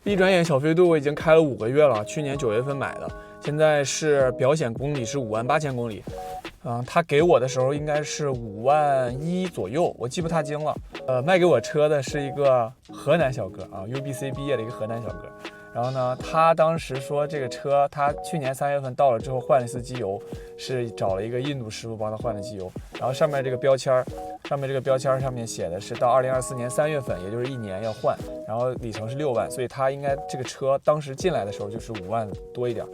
一转眼，小飞度我已经开了5个月了，去年9月份买的，现在是表显公里是58000公里。他给我的时候应该是51000左右，我记不太清了。卖给我车的是一个河南小哥啊，UBC 毕业的一个河南小哥。然后呢，他当时说这个车他去年3月份到了之后换了一次机油，是找了一个印度师傅帮他换的机油。然后上面这个标签上面写的是到2024年3月份，也就是1年要换，然后里程是6万，所以他应该这个车当时进来的时候就是5万多一点。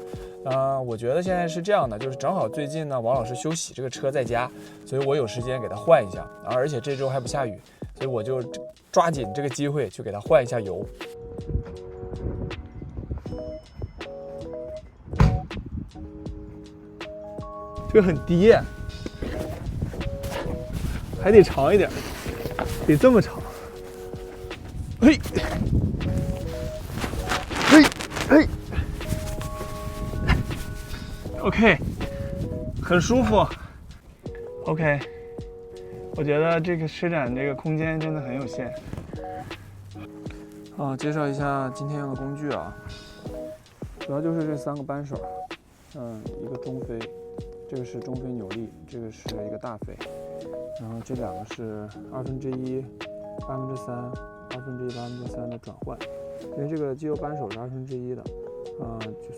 我觉得现在是这样的，就是正好最近呢，王老师休息，这个车在家，所以我有时间给他换一下，而且这周还不下雨，所以我就抓紧这个机会去给他换一下油。这个很低，还得长一点，得这么长。嘿，嘿，嘿。OK， 很舒服。OK， 我觉得这个施展这个空间真的很有限。介绍一下今天用的工具啊，主要就是这3个扳手，一个中飞，这个是中飞扭力，这个是一个大飞，然后这2个是1/2、3/3、1/1、3/3的转换，因为这个机油扳手是1/2的。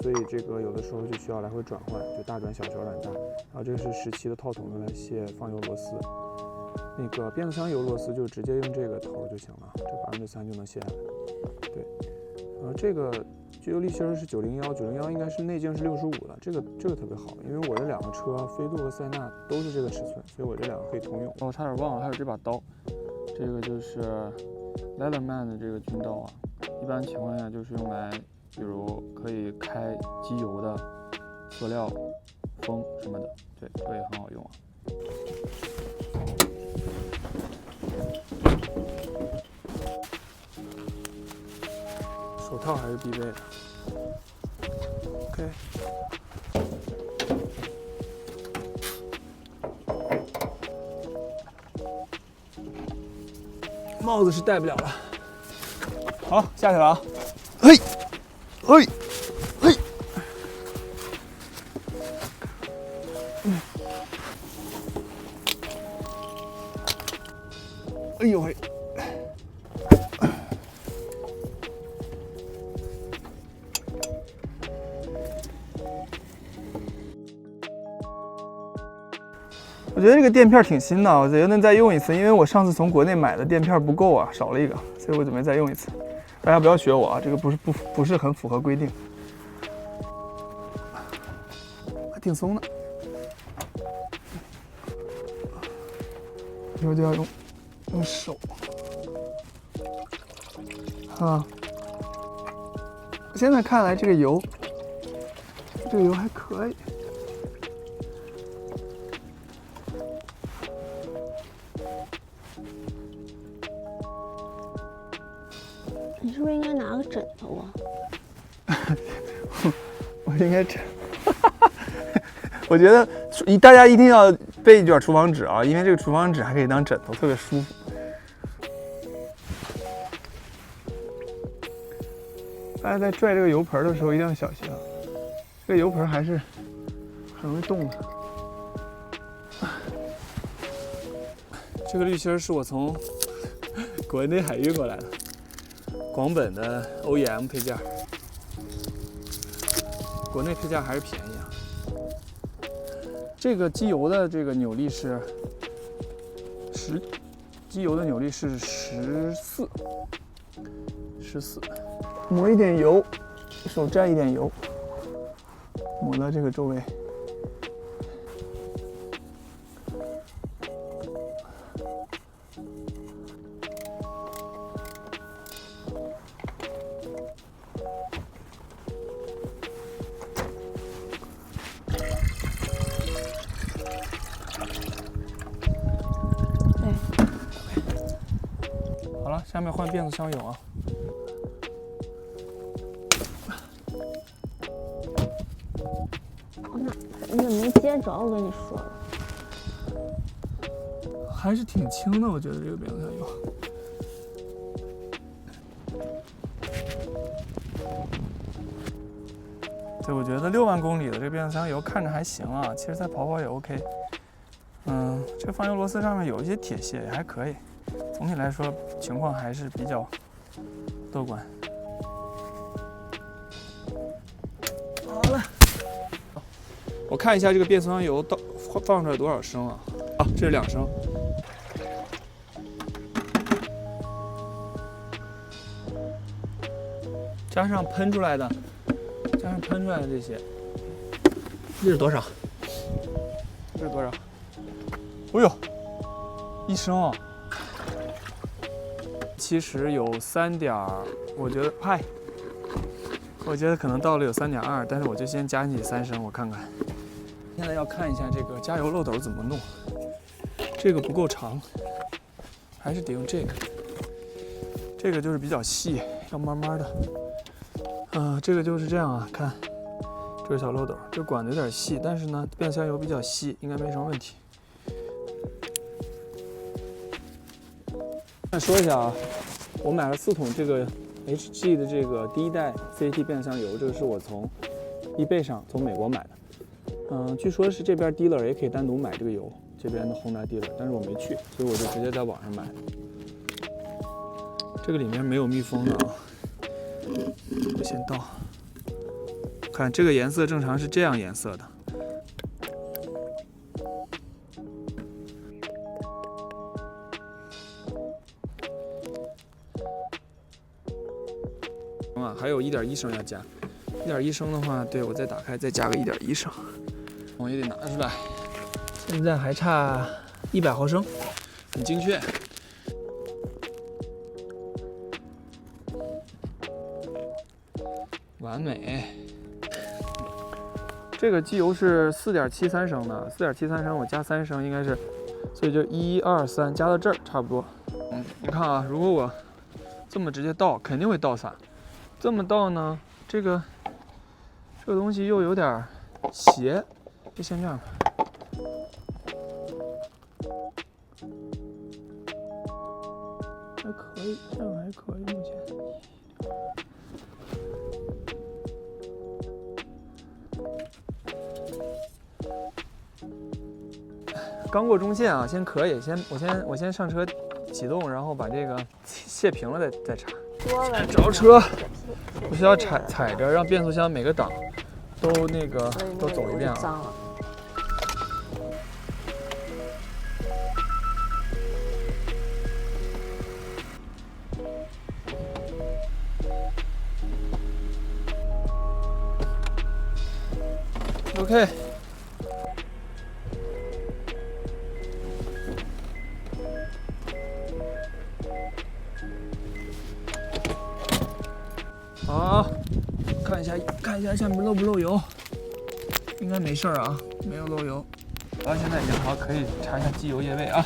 所以这个有的时候就需要来回转换，就大转小小转大。然后这个是17的套筒用来卸放油螺丝，那个变速箱油螺丝就直接用这个头就行了，这3%就能卸下来。对，这个机油滤芯是901应该是内径是65的，这个特别好，因为我这2个车飞度和塞纳都是这个尺寸，所以我这2个可以通用。我差点忘了，还有这把刀，这个就是 Leatherman 的这个军刀啊，一般情况下就是用来。比如可以开机油的塑料封什么的，对，这个也很好用啊。手套还是必备的。OK， 帽子是戴不了了。好，下去了啊。嘿。嘿，嘿，哎呦嘿，我觉得这个垫片挺新的，我觉得再用一次，因为我上次从国内买的垫片不够啊，少了一个，所以我准备再用一次。大家不要学我啊，这个不是很符合规定，还挺松的。以后就要用手啊。现在看来这个油还可以。你是不是应该拿个枕头啊？我应该我觉得大家一定要备一卷厨房纸啊，因为这个厨房纸还可以当枕头，特别舒服。大家在拽这个油盆的时候一定要小心啊，这个油盆还是很容易动的。这个滤芯是我从国内海运过来的。广本的 OEM 配件，国内配件还是便宜啊。这个机油的这个扭力是机油的扭力是14，抹一点油，手沾一点油，抹到这个周围。好了，下面换变速箱油啊。你怎么没接着？我跟你说了，还是挺轻的，我觉得这个变速箱油。对，我觉得6万公里的这个变速箱油看着还行啊，其实再跑跑也 OK。这个防油螺丝上面有一些铁屑，也还可以。总体来说，情况还是比较乐观。好了，我看一下这个变速箱油放出来多少升啊？这是2升。加上喷出来的这些，这是多少？这是多少？哎呦，1升哦。其实有3点，我觉得可能到了有3.2，但是我就先加进去3升，我看看。现在要看一下这个加油漏斗怎么弄，这个不够长，还是得用这个。这个就是比较细，要慢慢的。这个就是这样啊，看，这个小漏斗，这管子有点细，但是呢，变速箱油比较稀，应该没什么问题。再说一下啊，我买了4桶这个 HG 的这个第1代 CVT 变速箱油，这个是我从eBay 上从美国买的。据说是这边 dealer 也可以单独买这个油，这边的Honda dealer，但是我没去，所以我就直接在网上买的。这个里面没有密封的啊。我先倒，看这个颜色正常是这样颜色的。还有1.1升要加，1.1升的话，对我再打开再加个1.1升，我也得拿出来。现在还差100毫升，很精确。完美。这个机油是4.73升的，4.73升我加3升应该是，所以就1、2、3加到这儿差不多。你看啊，如果我这么直接倒，肯定会倒散。这么倒呢，这个东西又有点斜，就先这样吧。还可以，这样还可以，目前。刚过中线啊，先可以，我先上车启动，然后把这个卸平了再插。着车，我需要踩着，让变速箱每个档都都走一遍啊。OK。好，看一下下面漏不漏油，应该没事啊，没有漏油。现在已经好，可以查一下机油液位啊。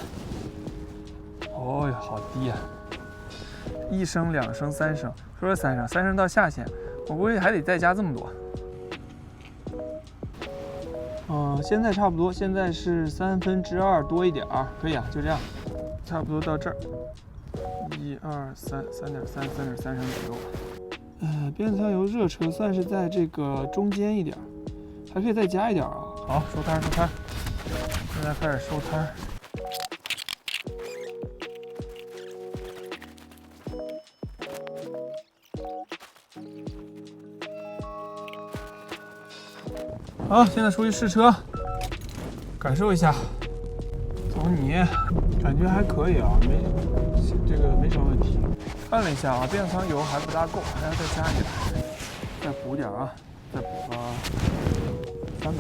哦哟，好低呀！1升、2升、3升，说是3升，3升到下限，我估计还得再加这么多。现在差不多，现在是2/3多一点儿，可以啊，就这样，差不多到这儿。1、2、3，3.3，3.3升左右吧。变速箱油热车算是在这个中间一点，还可以再加一点啊。好，收摊，现在开始收摊。好，现在出去试车，感受一下。从你感觉还可以啊，没什么问题。看了一下啊，变速箱油还不大够，还要再加一点，再补点啊，再补个300。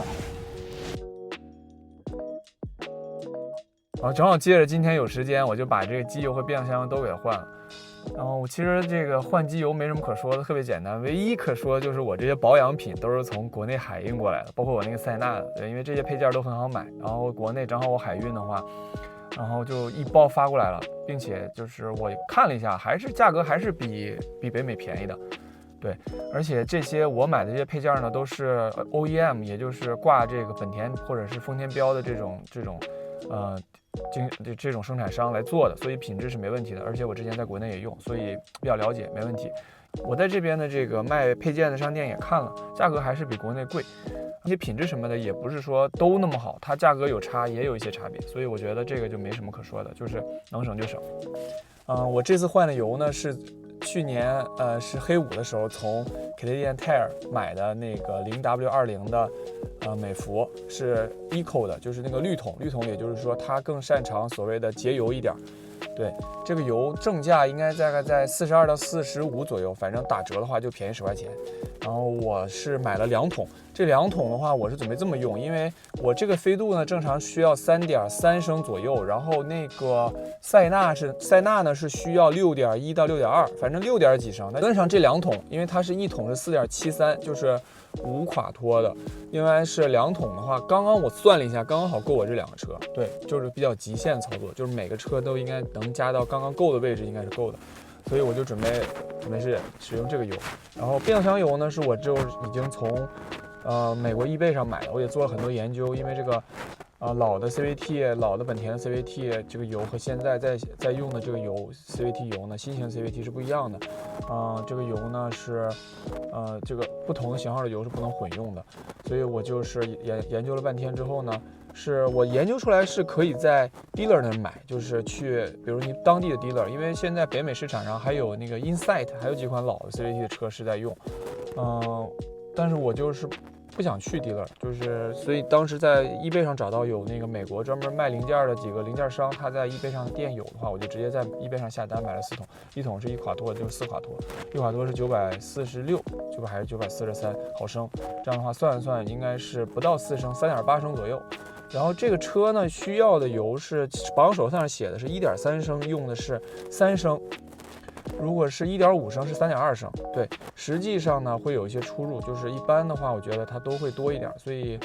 好，正好接着今天有时间，我就把这个机油和变速箱都给换了。然后其实这个换机油没什么可说的，特别简单。唯一可说的就是我这些保养品都是从国内海运过来的，包括我那个塞纳的，对，因为这些配件都很好买。然后国内正好我海运的话，然后就一包发过来了，并且就是我看了一下，价格还是比北美便宜的，对。而且这些我买的这些配件呢，都是 OEM， 也就是挂这个本田或者是丰田标的这种这种生产商来做的，所以品质是没问题的。而且我之前在国内也用，所以比较了解，没问题。我在这边的这个卖配件的商店也看了，价格还是比国内贵，而且品质什么的也不是说都那么好，它价格有差，也有一些差别，所以我觉得这个就没什么可说的，就是能省就省。我这次换的油呢是去年是黑五的时候从 Canadian Tire 买的那个 0W20 的美孚，是 Eco 的，就是那个绿桶，也就是说它更擅长所谓的节油一点。对，这个油正价应该大概在42到45左右，反正打折的话就便宜10块钱。然后我是买了2桶，这2桶的话我是准备这么用，因为我这个飞度呢正常需要3.3升左右，然后那个塞纳呢是需要6.1到6.2，反正6点几升。那跟上这2桶，因为它是一桶是4.73，就是无垮脱的。另外是2桶的话，刚刚我算了一下，刚刚好够我这2个车。对，就是比较极限操作，就是每个车都应该能加到刚刚够的位置，应该是够的。所以我就准备是使用这个油。然后变速箱油呢，是我就已经从美国eBay上买的，我也做了很多研究，因为这个老的 CVT， 老的本田的 CVT 这个油和现在在用的这个油 CVT 油呢，新型 CVT 是不一样的。这个油呢是这个不同的型号的油是不能混用的，所以我就是研究了半天之后呢，是我研究出来是可以在 dealer 那买，就是去比如你当地的 dealer， 因为现在北美市场上还有那个 Insight， 还有几款老的 CVT 的车是在用，但是我就是不想去 dealer， 就是所以当时在 eBay 上找到有那个美国专门卖零件的几个零件商，他在 eBay 上的店有的话，我就直接在 eBay 上下单买了4桶，一桶是1垮脱，就是4垮脱，一垮脱是946，还是943毫升，这样的话算一算应该是不到4升，3.8升左右。然后这个车呢需要的油是保养手册上写的是1.3升，用的是3升。如果是1.5升是3.2升，对，实际上呢会有一些出入，就是一般的话，我觉得它都会多一点，所以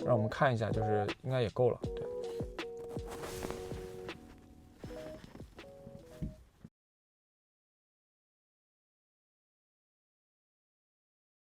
让我们看一下，就是应该也够了，对。